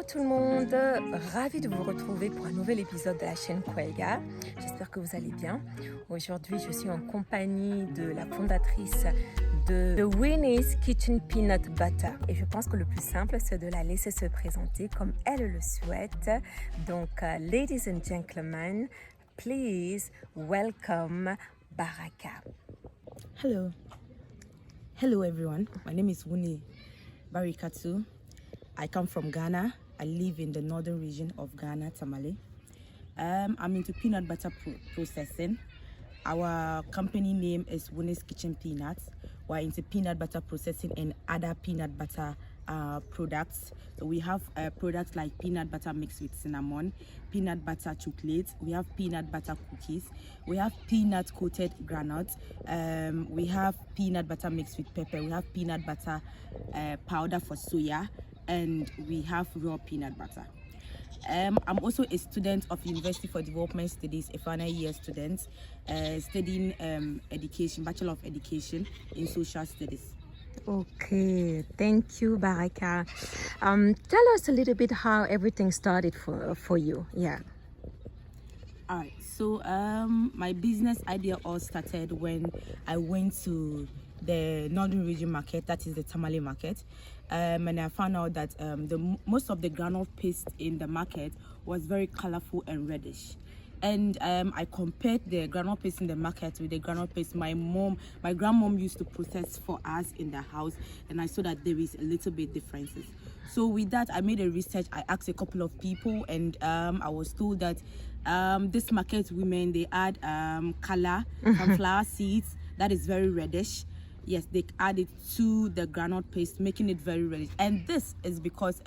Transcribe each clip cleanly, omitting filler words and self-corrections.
tout le monde, ravi de vous retrouver pour un nouvel épisode de la chaîne Koeega. J'espère que vous allez bien. Aujourd'hui, je suis en compagnie de la fondatrice de Wunie's Kitchen Peanut Butter. Et je pense que le plus simple, c'est de la laisser se présenter comme elle le souhaite. Donc, ladies and gentlemen, please welcome Baraka. Hello everyone. My name is Wunie Barikatu. I come from Ghana. I live in the northern region of Ghana, Tamale. I'm into peanut butter processing. Our company name is Wunie's Kitchen Peanuts. We're into peanut butter processing and other peanut butter products. So we have products like peanut butter mixed with cinnamon, peanut butter chocolate, we have peanut butter cookies, we have peanut coated granules, we have peanut butter mixed with pepper, we have peanut butter powder for soya, and we have raw peanut butter. I'm also a student of University for Development Studies, a final year student, studying education, Bachelor of Education in Social Studies. Okay, thank you, Baraka. Tell us a little bit how everything started for you. Yeah. All right. So my business idea all started when I went to the Northern Region market, that is the Tamale market, and I found out that most of the granule paste in the market was very colorful and reddish. And I compared the granule paste in the market with the granule paste my grandmom used to process for us in the house, and I saw that there is a little bit differences. So with that, I made a research. I asked a couple of people, and I was told that this market women, they add color, sunflower seeds that is very reddish. Yes, they add it to the granule paste, making it very reddish. And this is because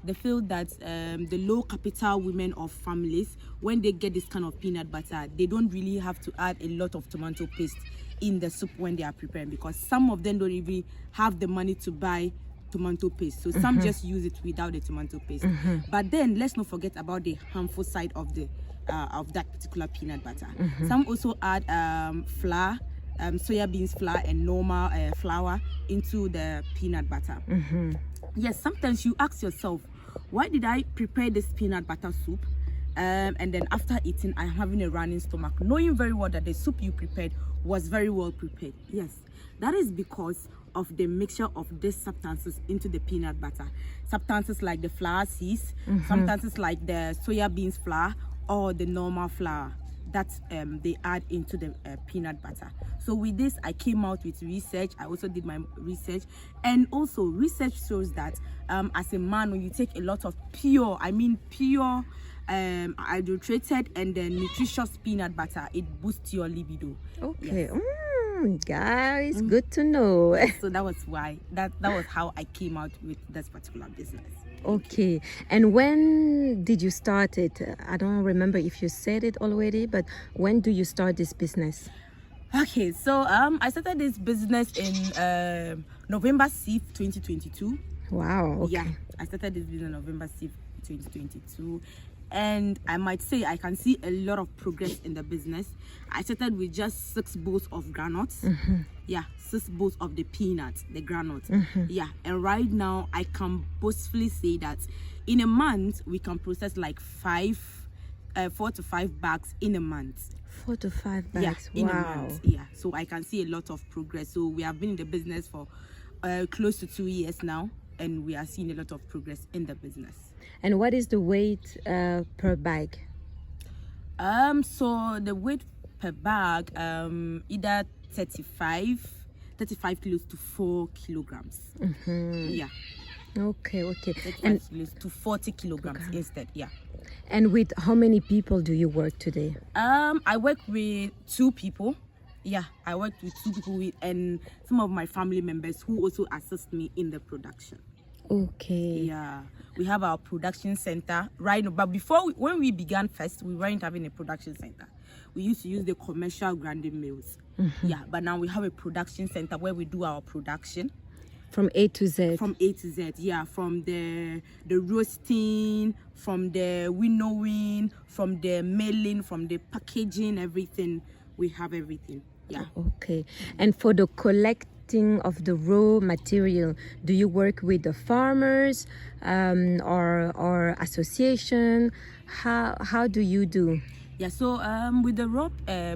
they feel that the low capital women of families, when they get this kind of peanut butter, they don't really have to add a lot of tomato paste in the soup when they are preparing, because some of them don't even have the money to buy tomato paste. So some just use it without the tomato paste. But then let's not forget about the harmful side of the of that particular peanut butter. Some also add flour, soya beans flour and normal flour into the peanut butter. Yes, sometimes you ask yourself, why did I prepare this peanut butter soup and then after eating I'm having a running stomach, knowing very well that the soup you prepared was very well prepared? Yes, that is because of the mixture of these substances into the peanut butter. Substances like the flour seeds, substances like the soya beans flour or the normal flour that they add into the peanut butter. So with this, I came out with research. I also did my research, and also research shows that as a man, when you take a lot of pure adulterated and then nutritious peanut butter, it boosts your libido. Okay. Yes. Guys, good to know. So that was why that was how I came out with this particular business. Okay, and when did you start it? I don't remember if you said it already, but when do you start this business? Okay, so I started this business in November 6th, 2022. Wow. Okay. Yeah, I started this business November 6th, 2022. And I might say I can see a lot of progress in the business. I started with just 6 bowls of granules. Yeah, 6 bowls of the peanuts, the granules. Yeah, and right now I can boastfully say that in a month we can process like 4 to 5 bags in a month. 4 to 5 bags. Yeah, in wow. a month. Yeah, so I can see a lot of progress. So we have been in the business for close to 2 years now, and we are seeing a lot of progress in the business. And what is the weight per bag? So the weight per bag, either 35 kilos to 4 kilograms. Yeah. Okay. 35 kilos to 40 kilograms instead. Yeah. And with how many people do you work today? I work with 2 people. Yeah, I work with 2 people and some of my family members who also assist me in the production. Okay. Yeah, we have our production center right now. But before, when we began first, we weren't having a production center. We used to use the commercial grinding mills. Yeah, but now we have a production center where we do our production. From A to Z. From A to Z, yeah. From the roasting, from the winnowing, from the mailing, from the packaging, everything. We have everything. Yeah. Okay. And for the getting of the raw material? Do you work with the farmers or association? How do you do? Yeah, so with the raw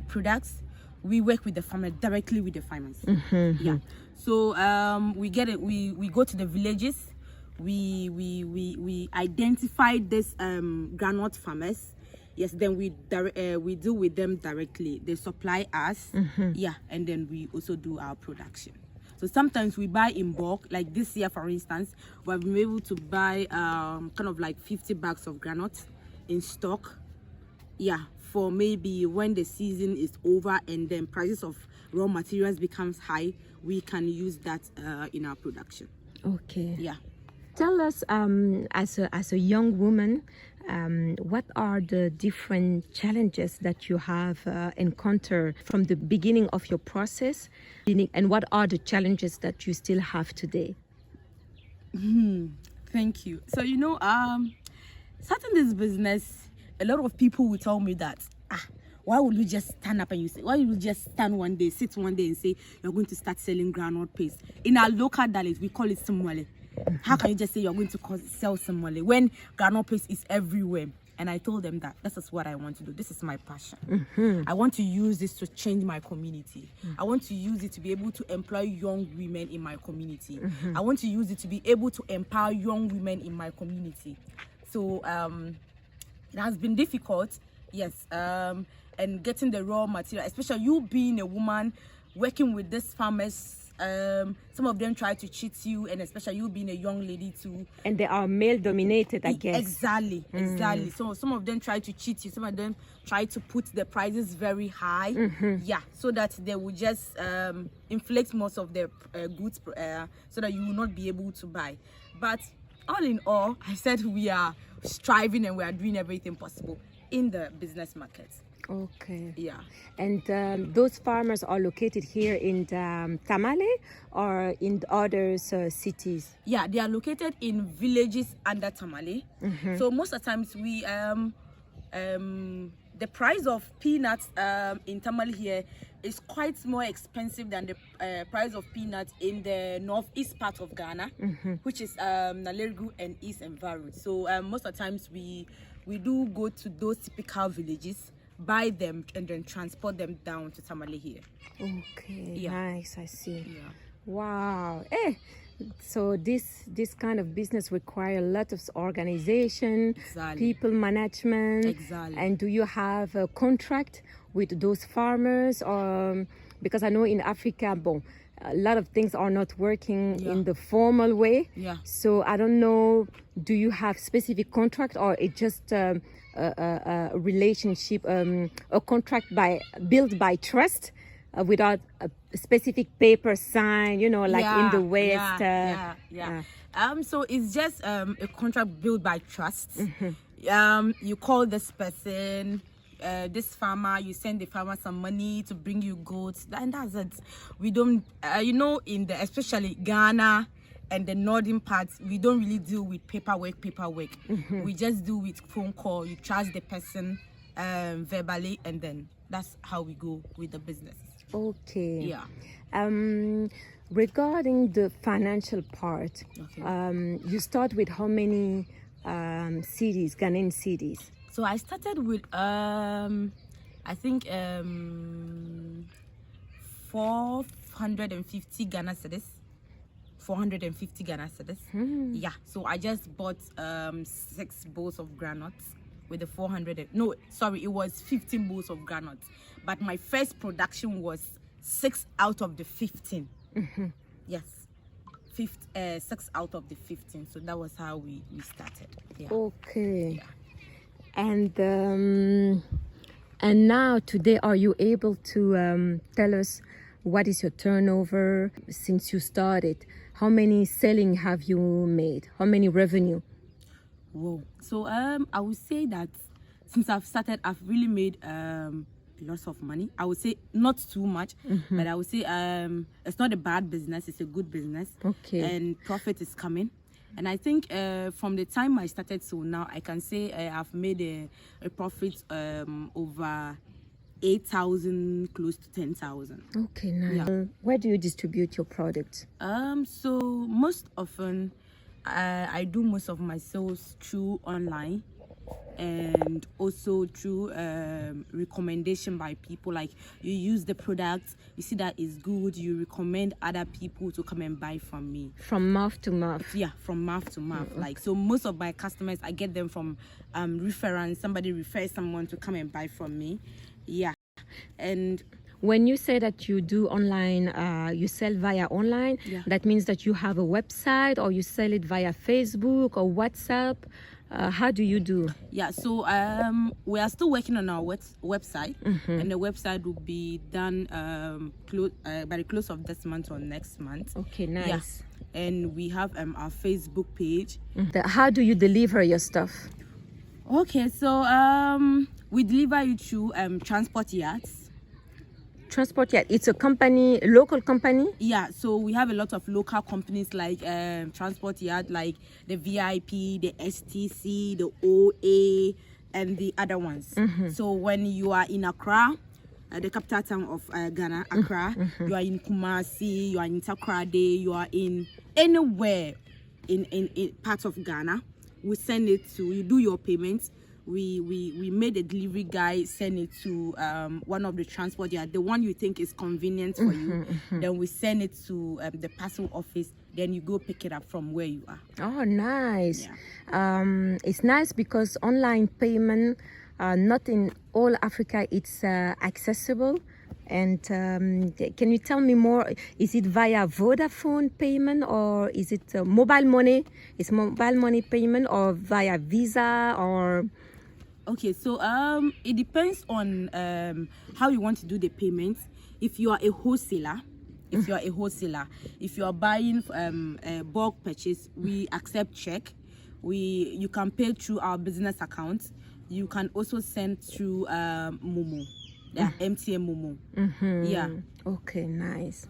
products, we work with the farmers, directly with the farmers. Yeah, so we get it. We go to the villages. We identify this groundnut farmers. Yes, then we deal with them directly. They supply us. Yeah, and then we also do our production. So sometimes we buy in bulk. Like this year, for instance, we've been able to buy kind of like 50 bags of groundnuts in stock. Yeah, for maybe when the season is over and then prices of raw materials becomes high, we can use that in our production. Okay. Yeah. Tell us, as a young woman, what are the different challenges that you have encountered from the beginning of your process, and what are the challenges that you still have today? Thank you. So starting this business, a lot of people will tell me that why would you just stand up and you say, why would you just stand one day, sit one day and say you're going to start selling groundnut paste? In our local dialect, we call it simwale. How can you just say you're going to sell simwale when groundnut paste is everywhere? And I told them that this is what I want to do. This is my passion. I want to use this to change my community. I want to use it to be able to employ young women in my community. I want to use it to be able to empower young women in my community. So it has been difficult, yes, and getting the raw material, especially you being a woman working with these farmers. Some of them try to cheat you, and especially you being a young lady too. And they are male dominated, I guess. Exactly. So some of them try to cheat you. Some of them try to put the prices very high. Yeah, so that they will just inflate most of their goods, so that you will not be able to buy. But all in all, I said we are striving and we are doing everything possible in the business market. Okay. Yeah. And those farmers are located here in Tamale or in other cities? Yeah, they are located in villages under Tamale. So most of the times we the price of peanuts in Tamale here is quite more expensive than the price of peanuts in the northeast part of Ghana, which is Nalerigu and East and Varu. So most of the times we do go to those typical villages, buy them and then transport them down to Tamale here. Okay, Yeah. Nice, I see. Yeah. Wow. So this kind of business require a lot of organization, Exactly. people management. Exactly. And do you have a contract with those farmers? Or because I know in Africa, a lot of things are not working in the formal way. Yeah. So I don't know, do you have specific contract or it just a relationship, a contract built by trust without a specific paper sign, like in the West? So it's just a contract built by trust. You call this person, this farmer, you send the farmer some money to bring you goods, and that's it. We don't in the especially Ghana and the northern parts, we don't really deal with paperwork. We just do with phone call. You trust the person verbally, and then that's how we go with the business. Okay. Yeah. Regarding the financial part, you start with how many cities, Ghanaian cities? So I started with I think 450 Ghana cedis. 450 Ghana cedis. Yeah. So I just bought 6 bowls of granuts with the 400. No, sorry, it was 15 bowls of granuts. But my first production was 6 out of the 15. Yes. 6 out of the 15. So that was how we started. Yeah. Okay. Yeah. And now today, are you able to tell us what is your turnover since you started? How many selling have you made? How many revenue? Whoa. So I would say that since I've started, I've really made lots of money. I would say not too much, but I would say it's not a bad business, it's a good business. Okay. And profit is coming. And I think from the time I started, so now I can say I've made a profit over 8,000 close to 10,000. Okay, nice. Yeah. Where do you distribute your product? So most often I do most of my sales through online, and also through recommendation by people. Like, you use the product, you see that it's good, you recommend other people to come and buy from me. From mouth to mouth? Yeah, from mouth to mouth. Like, so most of my customers, I get them from reference. Somebody refers someone to come and buy from me. Yeah. And when you say that you do online, you sell via online, yeah, that means that you have a website, or you sell it via Facebook or WhatsApp. How do you do? Yeah, so we are still working on our website, and the website will be done by the close of this month or next month. Okay, nice. Yeah. And we have our Facebook page. How do you deliver your stuff? Okay, so we deliver you through transport yards. Transport yard, it's a company, local company? Yeah, so we have a lot of local companies like transport yard, like the VIP, the STC, the OA, and the other ones. So when you are in Accra, the capital town of Ghana, Accra, you are in Kumasi, you are in Takoradi, you are in anywhere in parts of Ghana, we send it to you. Do your payments. We made a delivery guy send it to one of the transport yard, the one you think is convenient for you. Then we send it to the parcel office. Then you go pick it up from where you are. Oh, nice. Yeah. It's nice because online payment, not in all Africa, it's accessible. And can you tell me more? Is it via Vodafone payment, or is it mobile money? Is mobile money payment, or via Visa, or? Okay, so it depends on how you want to do the payments. If you are a wholesaler, if you are buying a bulk purchase, we accept check. You can pay through our business account. You can also send through Momo. Yeah, MTN Momo. Yeah. Okay, nice.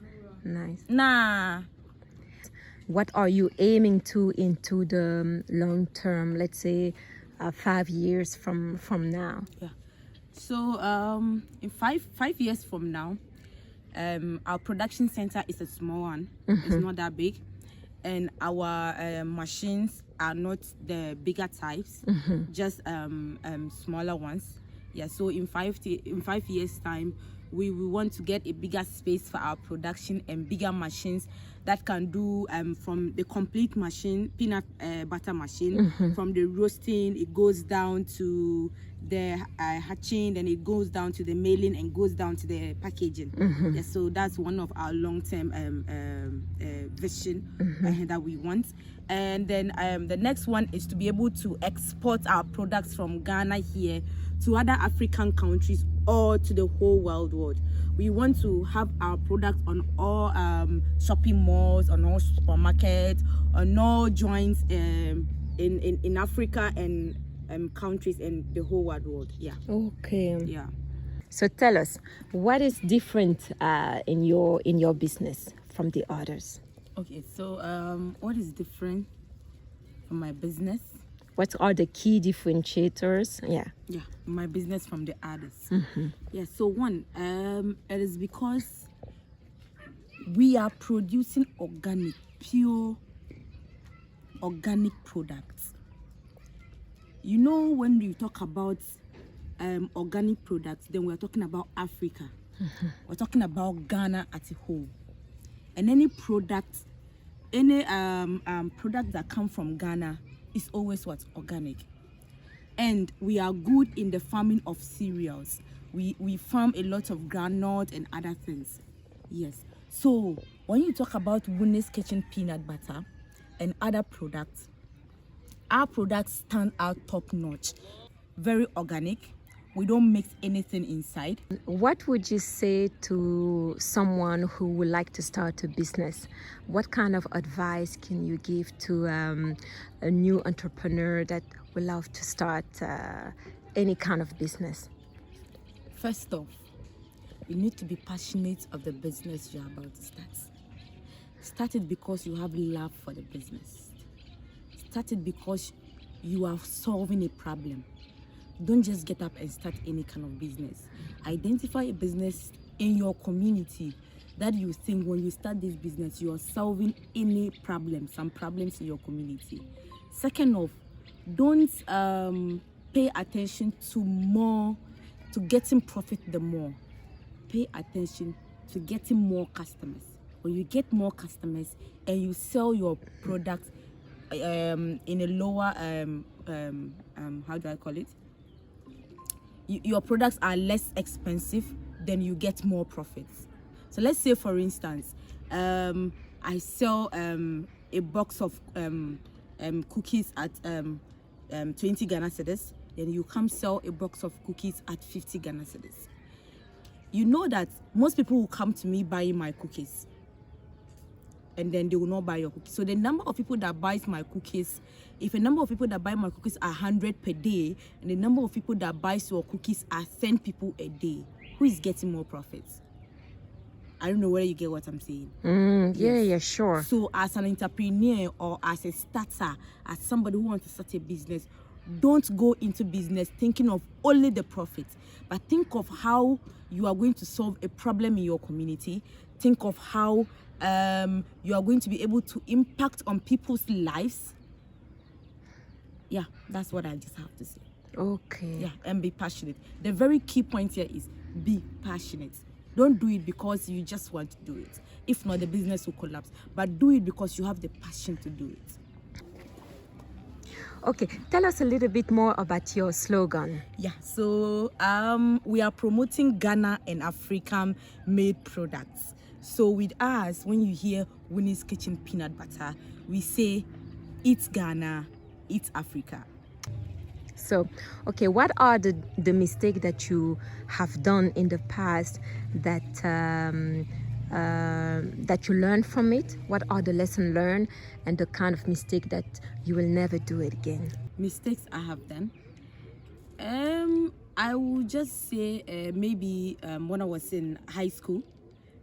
Nah. What are you aiming to into the long term? Let's say 5 years from now. Yeah. So in five years from now, our production center is a small one. It's not that big, and our machines are not the bigger types, just smaller ones. Yeah, so in 5 years time, we want to get a bigger space for our production and bigger machines that can do from the complete machine, peanut butter machine, from the roasting, it goes down to the hatching, then it goes down to the mailing and goes down to the packaging. Yeah, so that's one of our long-term vision that we want. And then the next one is to be able to export our products from Ghana here to other African countries or to the whole world. We want to have our products on all shopping malls, on all supermarkets, on all joints in Africa and countries and the whole world. Yeah. Okay. Yeah. So tell us, what is different in your business from the others? Okay, so what is different from my business? What are the key differentiators? Yeah, my business from the others. Yeah, so one, it is because we are producing pure organic products. You know, when you talk about organic products, then we're talking about Africa. We're talking about Ghana as a whole. And any product that come from Ghana is always what's organic. And we are good in the farming of cereals. We farm a lot of groundnut and other things. Yes. So when you talk about Wunie's Kitchen peanut butter and other products, our products stand out top notch. Very organic. We don't mix anything inside. What would you say to someone who would like to start a business? What kind of advice can you give to a new entrepreneur that would love to start any kind of business? First off, you need to be passionate of the business you're about to start. Start it because you have love for the business. Start it because you are solving a problem. don't just get up and start any kind of business. Identify a business in your community that you think when you start this business, you are solving some problems in your community. Second off, don't pay attention to getting profit the more. Pay attention to getting more customers. When you get more customers and you sell your product in a lower how do I call it? Your products are less expensive, then you get more profits. So let's say, for instance, I sell a box of cookies at 20 Ghana cedis, then you come sell a box of cookies at 50 Ghana cedis. You know that most people will come to me buying my cookies, and then they will not buy your cookies. So the number of people that buys my cookies, if a number of people that buy my cookies are 100 per day, and the number of people that buys your cookies are 10 people a day, who is getting more profits? I don't know whether you get what I'm saying. Yeah, sure. So as an entrepreneur or as a starter, as somebody who wants to start a business, don't go into business thinking of only the profit, but think of how you are going to solve a problem in your community. Think of how you are going to be able to impact on people's lives. Yeah, that's what I just have to say. Okay. Yeah, and be passionate. The very key point here is be passionate. Don't do it because you just want to do it. If not, the business will collapse. But do it because you have the passion to do it. Okay, tell us a little bit more about your slogan. Yeah, so we are promoting Ghana and African made products. So with us, when you hear Wunie's Kitchen Peanut Butter, we say, eat Ghana, eat Africa. So, okay, what are the mistakes that you have done in the past that that you learned from it? What are the lessons learned and the kind of mistake that you will never do it again? Mistakes I have done. I would just say maybe when I was in high school.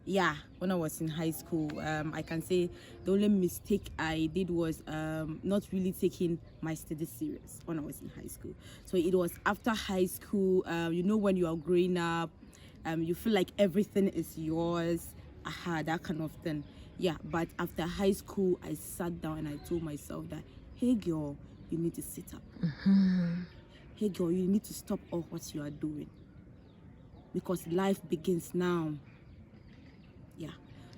Yeah, when I was in high school, I can say the only mistake I did was not really taking my studies serious when I was in high school. So it was after high school, you know, when you are growing up, you feel like everything is yours, that kind of thing. Yeah, but after high school, I sat down and I told myself that, hey girl, you need to sit up. Hey girl, you need to stop all what you are doing, because life begins now. Yeah,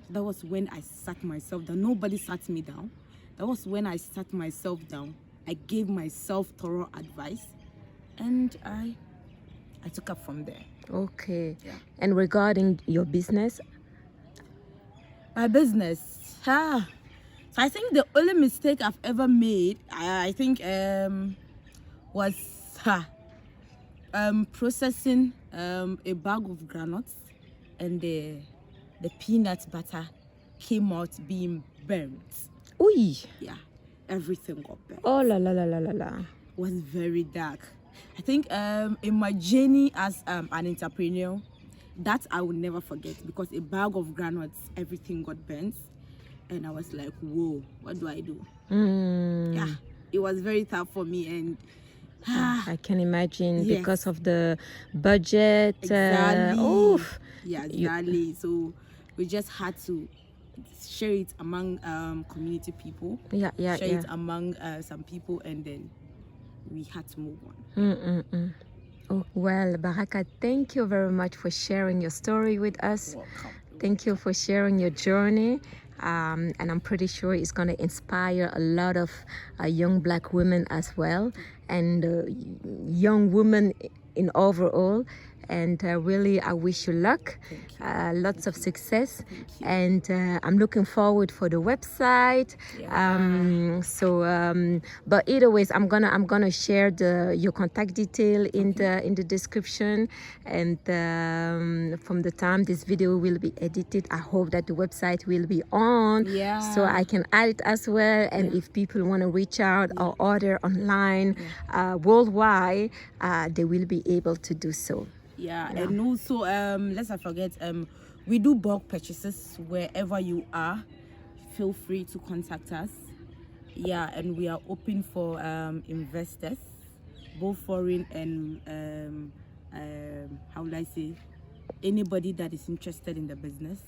that was when I sat myself down. Nobody sat me down. That was when I sat myself down. I gave myself thorough advice, and I took up from there. Okay. Yeah. And regarding your business? My business, so I think the only mistake I've ever made, I think, was processing a bag of granules, and the peanut butter came out being burnt. Ui. Yeah, everything got burnt. Oh la la la la la la. It was very dark. I think in my journey as an entrepreneur, that I will never forget, because a bag of granules, everything got burnt, and I was like, whoa, what do I do? Yeah, it was very tough for me, and I can imagine, yes, because of the budget. Exactly. Oof. Yeah, exactly. So we just had to share it among community people. Yeah. Share it among some people, and then we had to move on. Oh, well, Baraka, thank you very much for sharing your story with us. Welcome. Thank you for sharing your journey. And I'm pretty sure it's going to inspire a lot of young Black women as well, and young women in overall. And really, I wish you luck, lots of success, and I'm looking forward for the website. Yeah. But either ways, I'm gonna share your contact detail in the description, and from the time this video will be edited, I hope that the website will be on, so I can add it as well. And if people want to reach out or order online worldwide, they will be able to do so. Yeah, and also let's not forget, we do bulk purchases wherever you are. Feel free to contact us. Yeah, and we are open for investors. both foreign and how would I say, anybody that is interested in the business.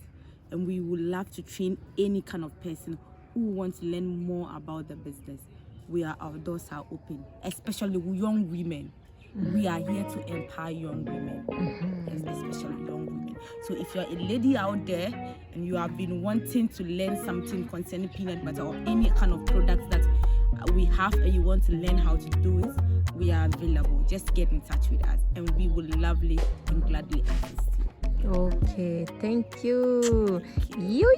And we would love to train any kind of person who wants to learn more about the business. Our doors are open, especially young women. We are here to empower young women, yes, especially young women. So if you're a lady out there and you have been wanting to learn something concerning peanut butter or any kind of products that we have and you want to learn how to do it, we are available. Just get in touch with us and we will lovely and gladly assist you. Okay, thank you. You.